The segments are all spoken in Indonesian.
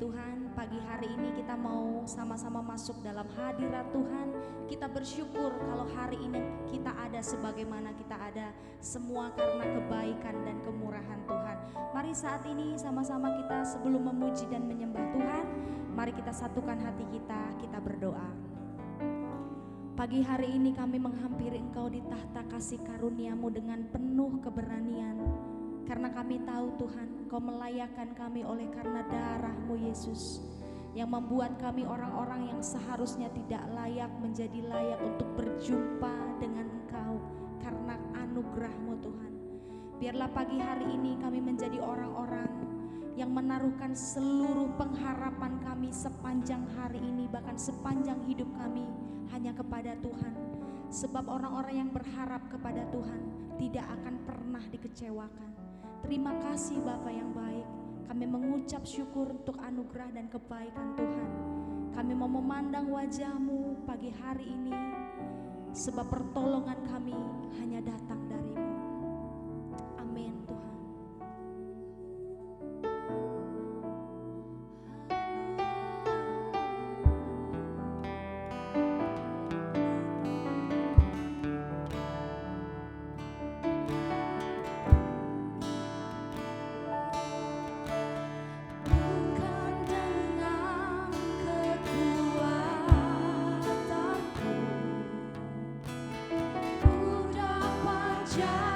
Tuhan, pagi hari ini kita mau sama-sama masuk dalam hadirat Tuhan. Kita bersyukur kalau hari ini kita ada sebagaimana kita ada, semua karena kebaikan dan kemurahan Tuhan. Mari saat ini sama-sama kita sebelum memuji dan menyembah Tuhan, mari kita satukan hati kita berdoa. Pagi hari ini kami menghampiri Engkau di tahta kasih karunia-Mu dengan penuh keberanian. Karena kami tahu Tuhan, Kau melayakkan kami oleh karena darah-Mu Yesus, yang membuat kami orang-orang yang seharusnya tidak layak menjadi layak untuk berjumpa dengan Engkau karena anugerah-Mu Tuhan. Biarlah pagi hari ini kami menjadi orang-orang yang menaruhkan seluruh pengharapan kami sepanjang hari ini, bahkan sepanjang hidup kami hanya kepada Tuhan. Sebab orang-orang yang berharap kepada Tuhan tidak akan pernah dikecewakan. Terima kasih Bapa yang baik. Kami mengucap syukur untuk anugerah dan kebaikan Tuhan. Kami mau memandang wajah-Mu pagi hari ini, sebab pertolongan kami hanya datang dari-Mu. Amin Tuhan. Jangan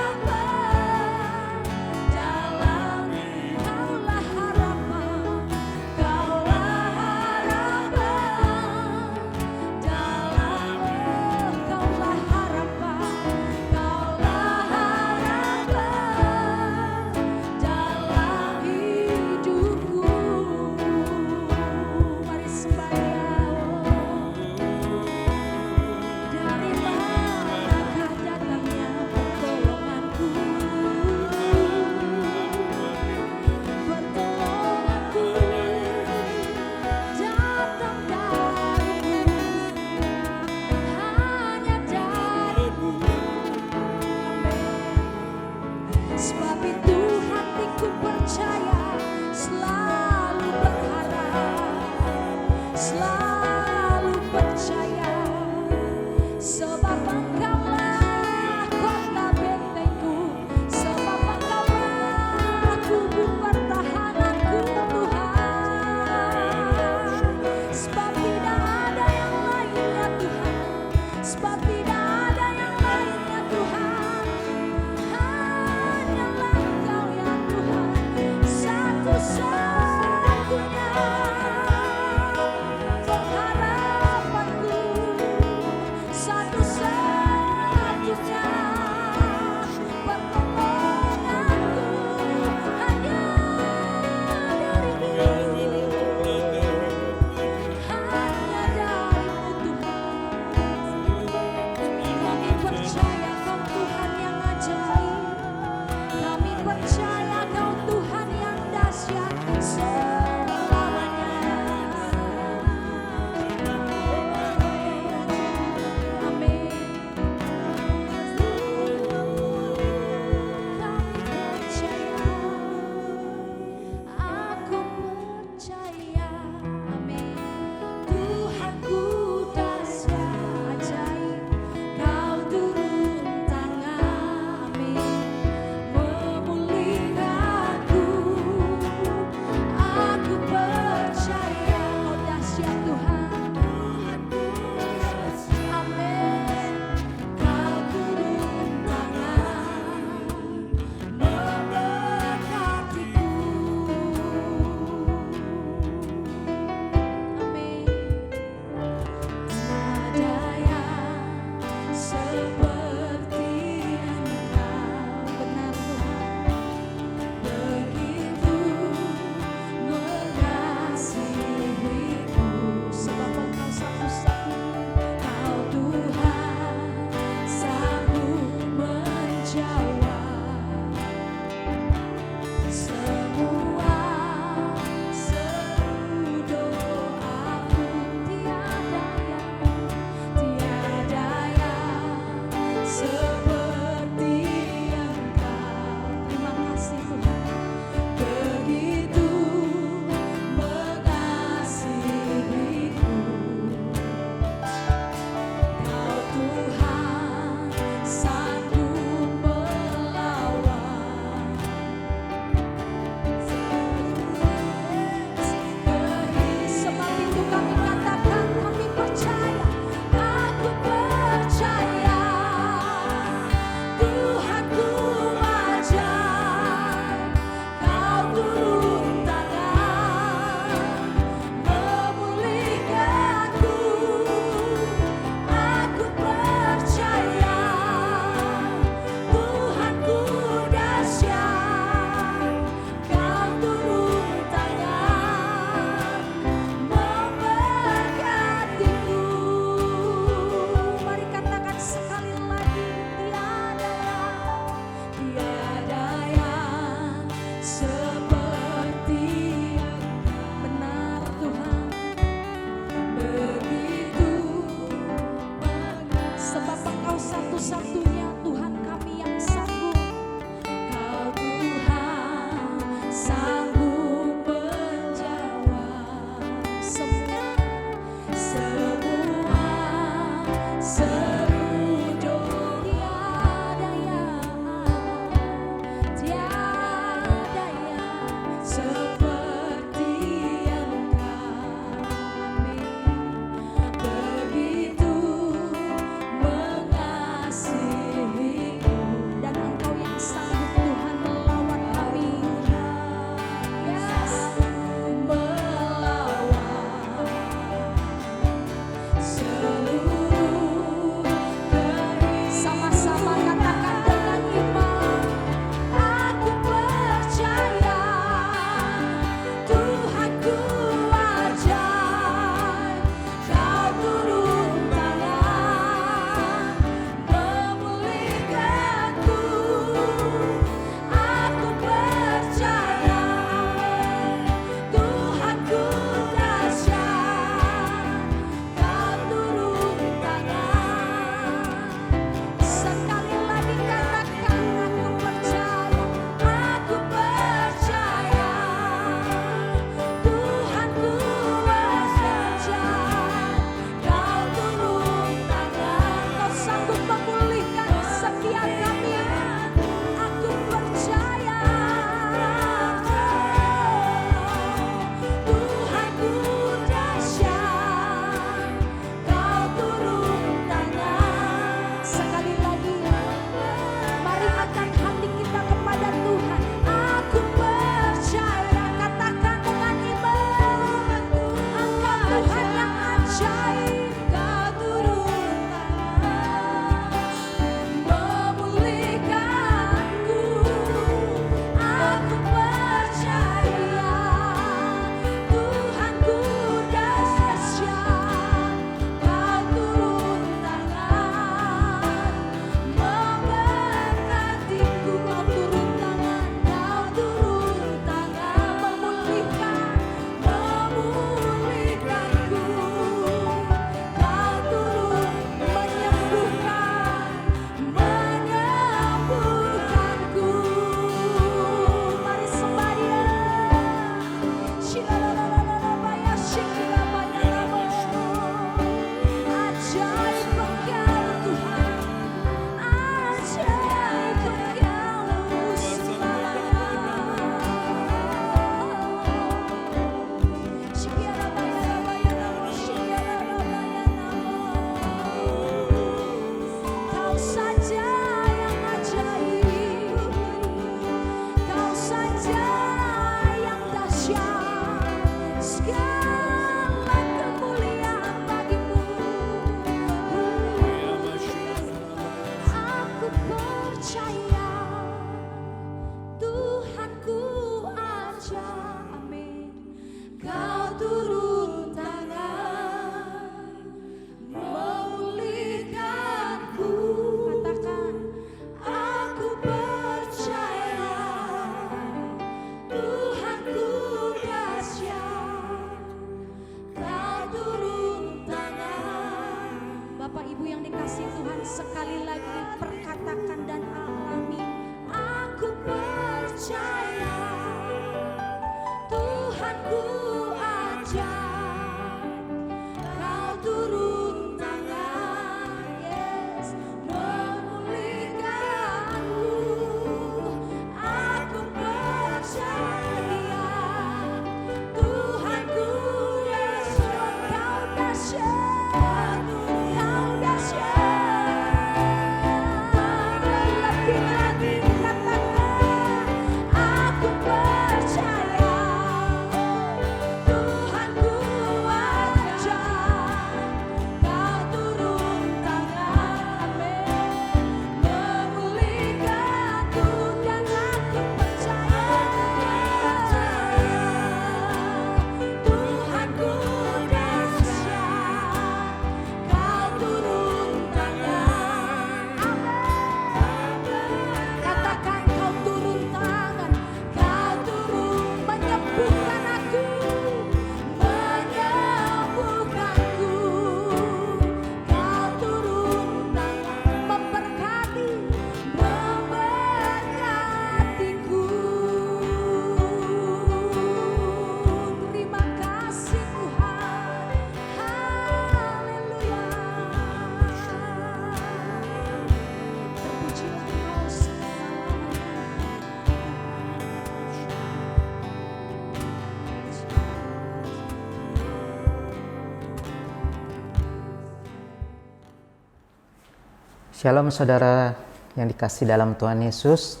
Shalom saudara yang dikasih dalam Tuhan Yesus.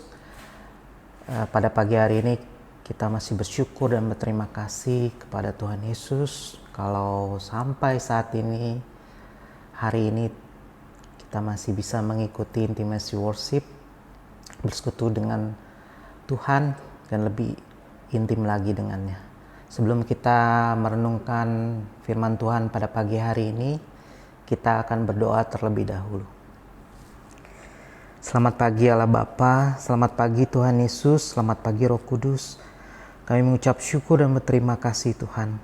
Pada pagi hari ini kita masih bersyukur dan berterima kasih kepada Tuhan Yesus kalau sampai saat ini, hari ini kita masih bisa mengikuti intimacy worship, bersekutu dengan Tuhan dan lebih intim lagi dengannya. Sebelum kita merenungkan firman Tuhan pada pagi hari ini, kita akan berdoa terlebih dahulu. Selamat pagi Allah Bapa, selamat pagi Tuhan Yesus, selamat pagi Roh Kudus. Kami mengucap syukur dan berterima kasih Tuhan.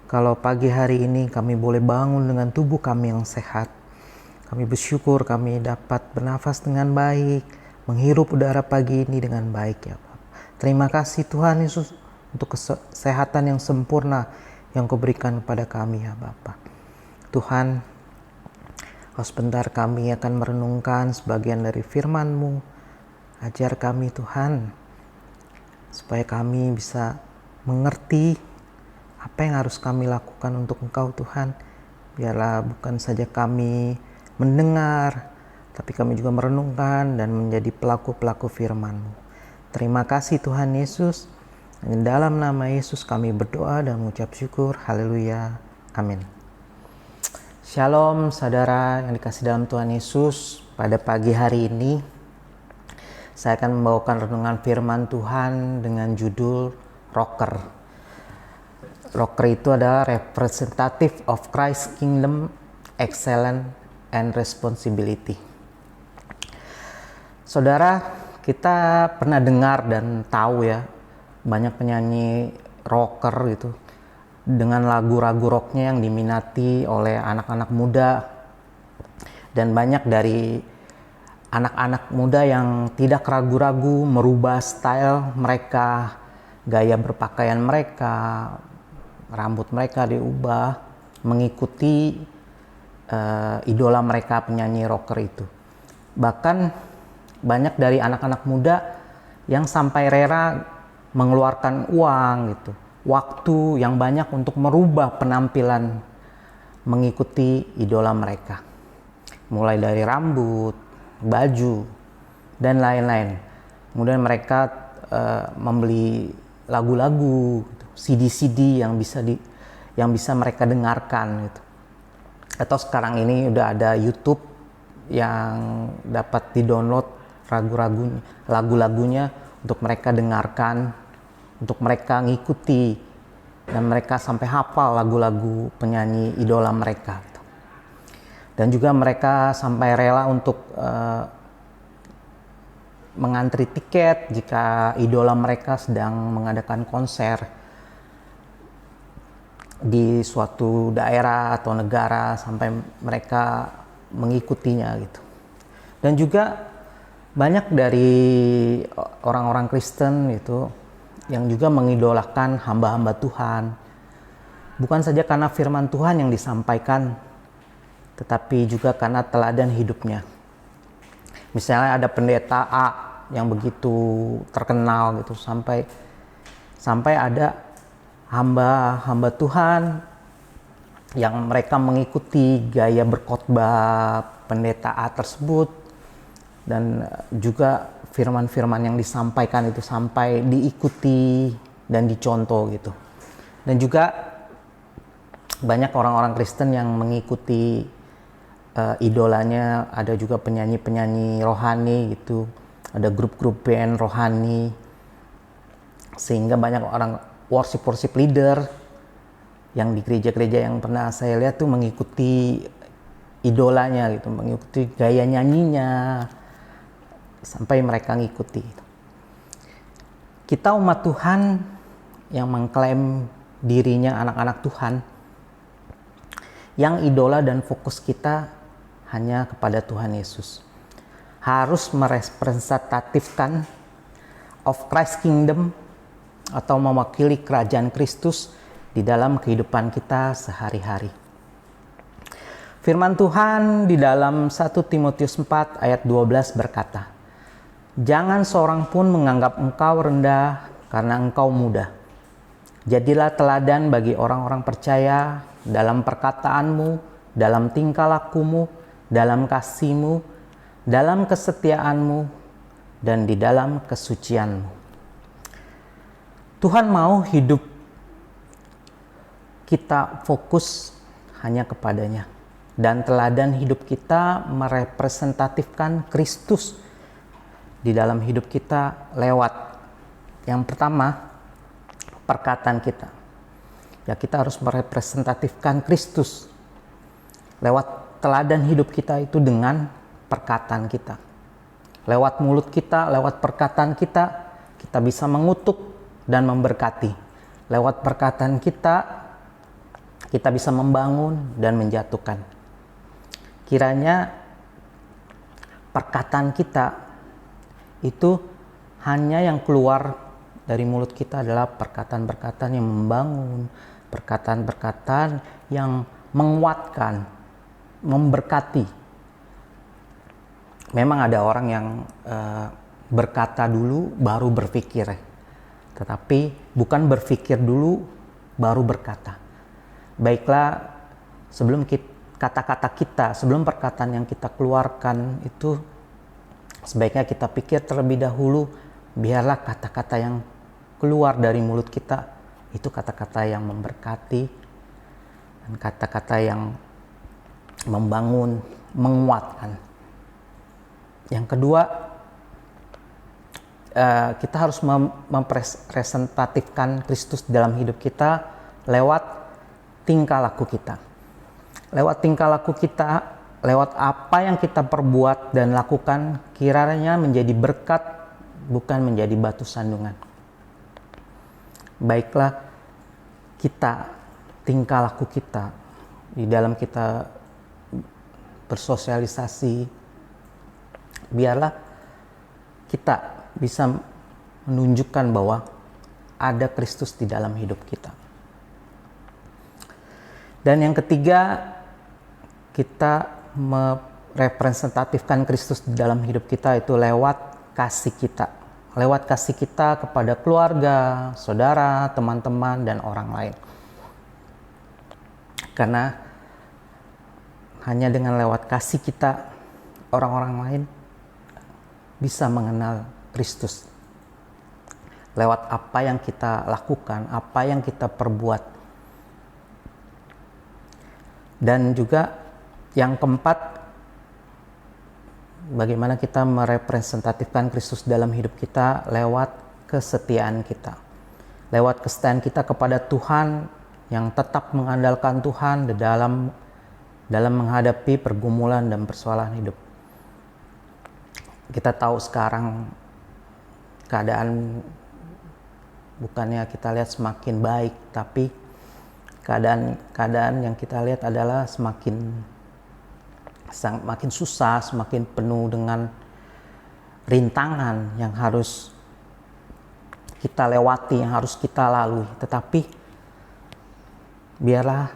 Kalau pagi hari ini kami boleh bangun dengan tubuh kami yang sehat. Kami bersyukur kami dapat bernafas dengan baik, menghirup udara pagi ini dengan baik ya Bapa. Terima kasih Tuhan Yesus untuk kesehatan yang sempurna yang Kau berikan kepada kami ya Bapa. Tuhan, sebentar kami akan merenungkan sebagian dari firman-Mu. Ajar kami Tuhan, supaya kami bisa mengerti apa yang harus kami lakukan untuk Engkau Tuhan. Biarlah bukan saja kami mendengar, tapi kami juga merenungkan dan menjadi pelaku-pelaku firman-Mu. Terima kasih Tuhan Yesus. Dalam nama Yesus kami berdoa dan mengucap syukur. Haleluya. Amin. Shalom saudara yang dikasih dalam Tuhan Yesus. Pada pagi hari ini saya akan membawakan renungan firman Tuhan dengan judul Rocker. Rocker itu adalah representative of Christ's Kingdom, Excellence and Responsibility. Saudara, kita pernah dengar dan tahu ya, banyak penyanyi rocker gitu, dengan lagu-lagu rocknya yang diminati oleh anak-anak muda, dan banyak dari anak-anak muda yang tidak ragu-ragu merubah style mereka, gaya berpakaian mereka, rambut mereka diubah mengikuti idola mereka, penyanyi rocker itu. Bahkan banyak dari anak-anak muda yang sampai rela mengeluarkan uang gitu, waktu yang banyak untuk merubah penampilan mengikuti idola mereka. Mulai dari rambut, baju, dan lain-lain. Kemudian mereka membeli lagu-lagu, CD-CD yang bisa mereka dengarkan gitu. Atau sekarang ini udah ada YouTube yang dapat di-download lagu-lagunya untuk mereka dengarkan, untuk mereka ngikuti, dan mereka sampai hafal lagu-lagu penyanyi idola mereka. Dan juga mereka sampai rela untuk mengantri tiket jika idola mereka sedang mengadakan konser di suatu daerah atau negara, sampai mereka mengikutinya gitu. Dan juga banyak dari orang-orang Kristen itu yang juga mengidolakan hamba-hamba Tuhan. Bukan saja karena firman Tuhan yang disampaikan, tetapi juga karena teladan hidupnya. Misalnya ada pendeta A yang begitu terkenal gitu, sampai ada hamba Tuhan yang mereka mengikuti gaya berkhotbah pendeta A tersebut, dan juga firman-firman yang disampaikan itu sampai diikuti dan dicontoh gitu. Dan juga banyak orang-orang Kristen yang mengikuti idolanya. Ada juga penyanyi-penyanyi rohani gitu, ada grup-grup band rohani, sehingga banyak orang worship leader yang di gereja-gereja yang pernah saya lihat tuh mengikuti idolanya gitu, mengikuti gaya nyanyinya, sampai mereka ngikuti. Kita umat Tuhan yang mengklaim dirinya anak-anak Tuhan, yang idola dan fokus kita hanya kepada Tuhan Yesus, harus merepresentatifkan of Christ Kingdom atau mewakili kerajaan Kristus di dalam kehidupan kita sehari-hari. Firman Tuhan di dalam 1 Timotius 4 ayat 12 berkata, "Jangan seorang pun menganggap engkau rendah karena engkau muda. Jadilah teladan bagi orang-orang percaya dalam perkataanmu, dalam tingkah lakumu, dalam kasihmu, dalam kesetiaanmu, dan di dalam kesucianmu." Tuhan mau hidup kita fokus hanya kepadanya, dan teladan hidup kita merepresentatifkan Kristus di dalam hidup kita lewat yang pertama, perkataan kita. Ya, kita harus merepresentatifkan Kristus lewat teladan hidup kita itu dengan perkataan kita. Lewat mulut kita, lewat perkataan kita, kita bisa mengutuk dan memberkati. Lewat perkataan kita bisa membangun dan menjatuhkan. Kiranya perkataan kita itu hanya yang keluar dari mulut kita adalah perkataan-perkataan yang membangun, perkataan-perkataan yang menguatkan, memberkati. Memang ada orang yang berkata dulu baru berpikir, tetapi bukan berpikir dulu baru berkata. Baiklah, sebelum kata-kata kita, sebelum perkataan yang kita keluarkan itu, sebaiknya kita pikir terlebih dahulu, biarlah kata-kata yang keluar dari mulut kita itu kata-kata yang memberkati dan kata-kata yang membangun, menguatkan. Yang kedua, kita harus mempresentatifkan Kristus dalam hidup kita lewat tingkah laku kita. Lewat tingkah laku kita, lewat apa yang kita perbuat dan lakukan, kiranya menjadi berkat, bukan menjadi batu sandungan. Baiklah, kita, tingkah laku kita, di dalam kita bersosialisasi, biarlah kita bisa menunjukkan bahwa ada Kristus di dalam hidup kita. Dan yang ketiga, kita merepresentatifkan Kristus di dalam hidup kita itu lewat kasih kita. Lewat kasih kita kepada keluarga, saudara, teman-teman, dan orang lain. Karena hanya dengan lewat kasih kita, orang-orang lain bisa mengenal Kristus. Lewat apa yang kita lakukan, apa yang kita perbuat. Dan juga yang keempat, bagaimana kita merepresentatifkan Kristus dalam hidup kita lewat kesetiaan kita. Lewat kesetiaan kita kepada Tuhan yang tetap mengandalkan Tuhan dalam menghadapi pergumulan dan persoalan hidup. Kita tahu sekarang keadaan bukannya kita lihat semakin baik, tapi keadaan yang kita lihat adalah semakin susah, semakin penuh dengan rintangan yang harus kita lewati, yang harus kita lalui. Tetapi biarlah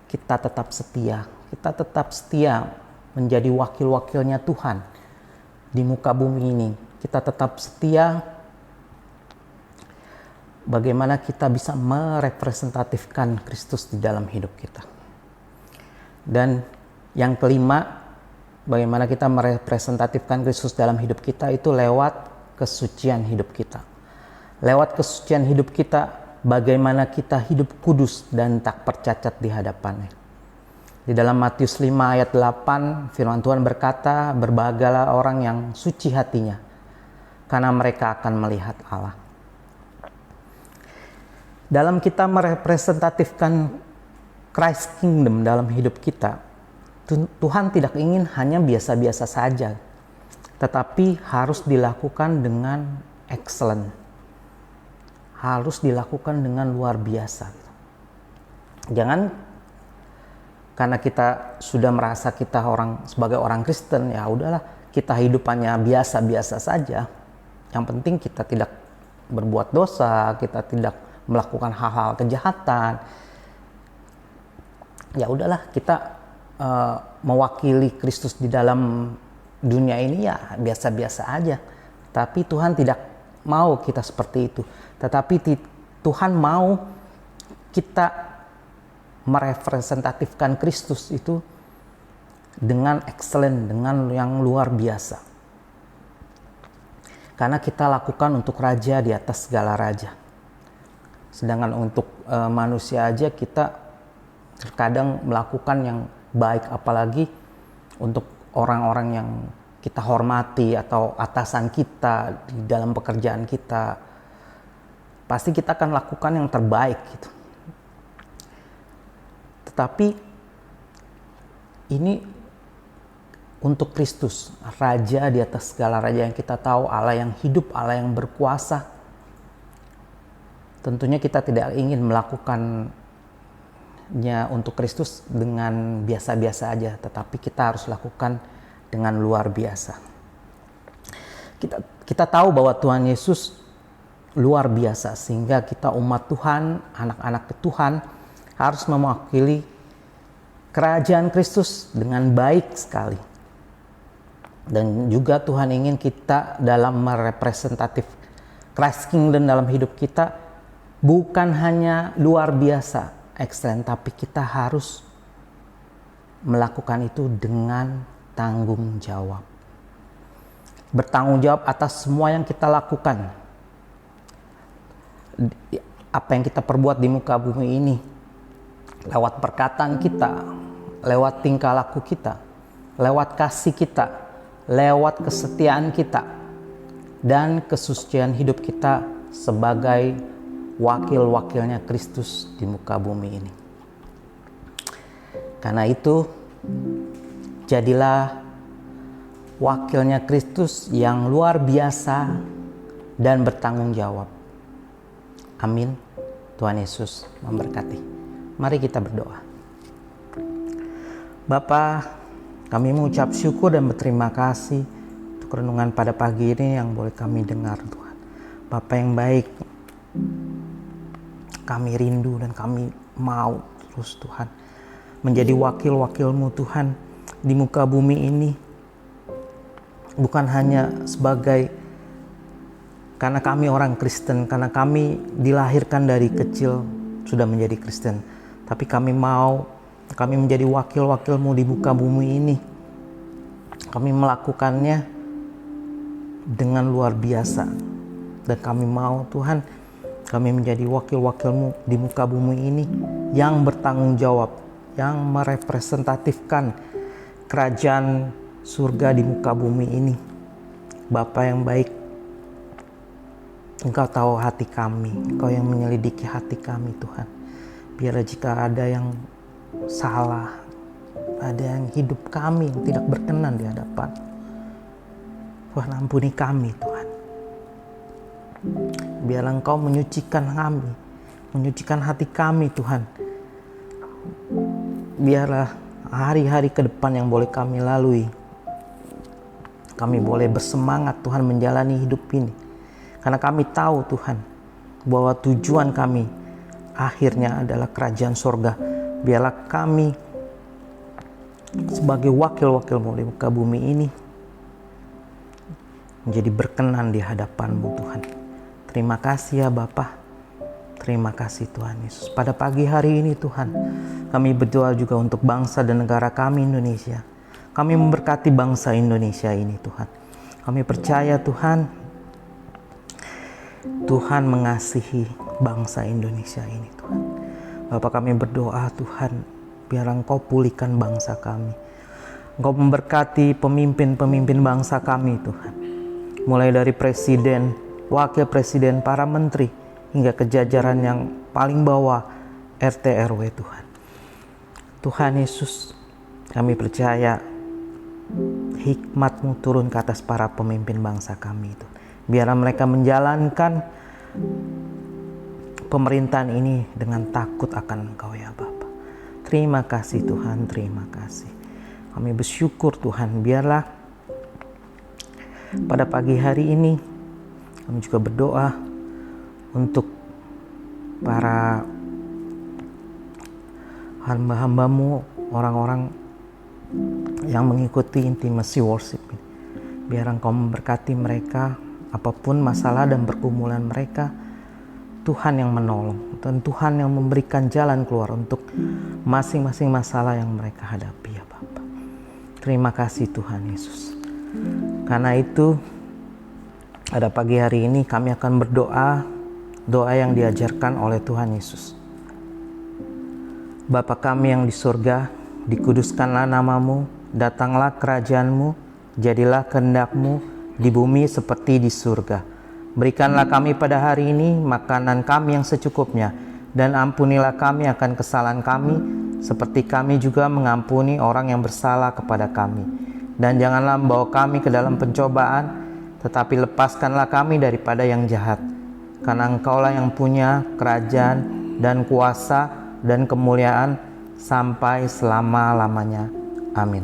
kita tetap setia. Kita tetap setia menjadi wakil-wakilnya Tuhan di muka bumi ini. Kita tetap setia bagaimana kita bisa merepresentatifkan Kristus di dalam hidup kita. Dan yang kelima, bagaimana kita merepresentatifkan Kristus dalam hidup kita itu lewat kesucian hidup kita. Lewat kesucian hidup kita, bagaimana kita hidup kudus dan tak bercacat di hadapannya. Di dalam Matius 5 ayat 8, firman Tuhan berkata, "Berbahagialah orang yang suci hatinya, karena mereka akan melihat Allah." Dalam kita merepresentatifkan Christ Kingdom dalam hidup kita, Tuhan tidak ingin hanya biasa-biasa saja, tetapi harus dilakukan dengan excellent. Harus dilakukan dengan luar biasa. Jangan karena kita sudah merasa kita sebagai orang Kristen, ya udahlah kita hidupannya biasa-biasa saja. Yang penting kita tidak berbuat dosa, kita tidak melakukan hal-hal kejahatan. Ya udahlah kita mewakili Kristus di dalam dunia ini ya biasa-biasa aja. Tapi Tuhan tidak mau kita seperti itu. Tetapi Tuhan mau kita merepresentatifkan Kristus itu dengan excellent, dengan yang luar biasa. Karena kita lakukan untuk raja di atas segala raja. Sedangkan untuk manusia aja kita terkadang melakukan yang baik, apalagi untuk orang-orang yang kita hormati atau atasan kita di dalam pekerjaan kita. Pasti kita akan lakukan yang terbaik gitu. Tetapi ini untuk Kristus, Raja di atas segala raja, yang kita tahu Allah yang hidup, Allah yang berkuasa. Tentunya kita tidak ingin melakukannya untuk Kristus dengan biasa-biasa aja, tetapi kita harus lakukan dengan luar biasa. Kita tahu bahwa Tuhan Yesus luar biasa, sehingga kita umat Tuhan, anak-anak Tuhan, harus mewakili kerajaan Kristus dengan baik sekali. Dan juga Tuhan ingin kita dalam merepresentatif Christ Kingdom dalam hidup kita bukan hanya luar biasa, excellent, tapi kita harus melakukan itu dengan tanggung jawab. Bertanggung jawab atas semua yang kita lakukan. Apa yang kita perbuat di muka bumi ini. Lewat perkataan kita, lewat tingkah laku kita, lewat kasih kita, lewat kesetiaan kita, dan kesucian hidup kita sebagai wakil-wakilnya Kristus di muka bumi ini. Karena itu, jadilah wakilnya Kristus yang luar biasa dan bertanggung jawab. Amin. Tuhan Yesus memberkati. Mari kita berdoa. Bapa, kami mengucap syukur dan berterima kasih untuk renungan pada pagi ini yang boleh kami dengar, Tuhan. Bapa yang baik, kami rindu dan kami mau terus, Tuhan, menjadi wakil-wakil-Mu, Tuhan, di muka bumi ini. Bukan hanya karena kami orang Kristen, karena kami dilahirkan dari kecil sudah menjadi Kristen. Tapi kami menjadi wakil-wakil-Mu di muka bumi ini. Kami melakukannya dengan luar biasa. Dan kami mau, Tuhan, kami menjadi wakil-wakil-Mu di muka bumi ini yang bertanggung jawab, yang merepresentatifkan kerajaan surga di muka bumi ini. Bapa yang baik, Engkau tahu hati kami, Engkau yang menyelidiki hati kami, Tuhan. Biarlah jika ada yang salah, ada yang hidup kami yang tidak berkenan di hadapan, Tuhan, ampuni kami, Tuhan. Biarlah Engkau menyucikan kami, menyucikan hati kami, Tuhan. Biarlah hari-hari ke depan yang boleh kami lalui, kami boleh bersemangat, Tuhan, menjalani hidup ini. Karena kami tahu, Tuhan, bahwa tujuan kami akhirnya adalah kerajaan sorga. Biarlah kami sebagai wakil-wakil-Mu di muka bumi ini menjadi berkenan di hadapan-Mu Tuhan. Terima kasih ya Bapa. Terima kasih Tuhan Yesus. Pada pagi hari ini Tuhan, kami berdoa juga untuk bangsa dan negara kami Indonesia. Kami memberkati bangsa Indonesia ini Tuhan. Kami percaya Tuhan, Tuhan mengasihi bangsa Indonesia ini Tuhan. Bapak, kami berdoa Tuhan, biar Engkau pulihkan bangsa kami. Engkau memberkati pemimpin-pemimpin bangsa kami Tuhan. Mulai dari presiden, wakil presiden, para menteri, hingga ke jajaran yang paling bawah, RT RW Tuhan. Tuhan Yesus, kami percaya hikmat-Mu turun ke atas para pemimpin bangsa kami itu. Biar mereka menjalankan pemerintahan ini dengan takut akan Engkau ya Bapa. Terima kasih Tuhan, terima kasih. Kami bersyukur Tuhan, biarlah pada pagi hari ini kami juga berdoa untuk para hamba-hamba-Mu, orang-orang yang mengikuti intimacy worship ini. Biar Engkau memberkati mereka, apapun masalah dan pergumulan mereka, Tuhan yang menolong, dan Tuhan yang memberikan jalan keluar untuk masing-masing masalah yang mereka hadapi ya Bapa. Terima kasih Tuhan Yesus. Karena itu, pada pagi hari ini kami akan berdoa, doa yang diajarkan oleh Tuhan Yesus. Bapa kami yang di surga, dikuduskanlah nama-Mu, datanglah kerajaan-Mu, jadilah kehendak-Mu di bumi seperti di surga. Berikanlah kami pada hari ini makanan kami yang secukupnya, dan ampunilah kami akan kesalahan kami, seperti kami juga mengampuni orang yang bersalah kepada kami. Dan janganlah membawa kami ke dalam pencobaan, tetapi lepaskanlah kami daripada yang jahat. Karena Engkaulah yang punya kerajaan dan kuasa dan kemuliaan sampai selama-lamanya. Amin.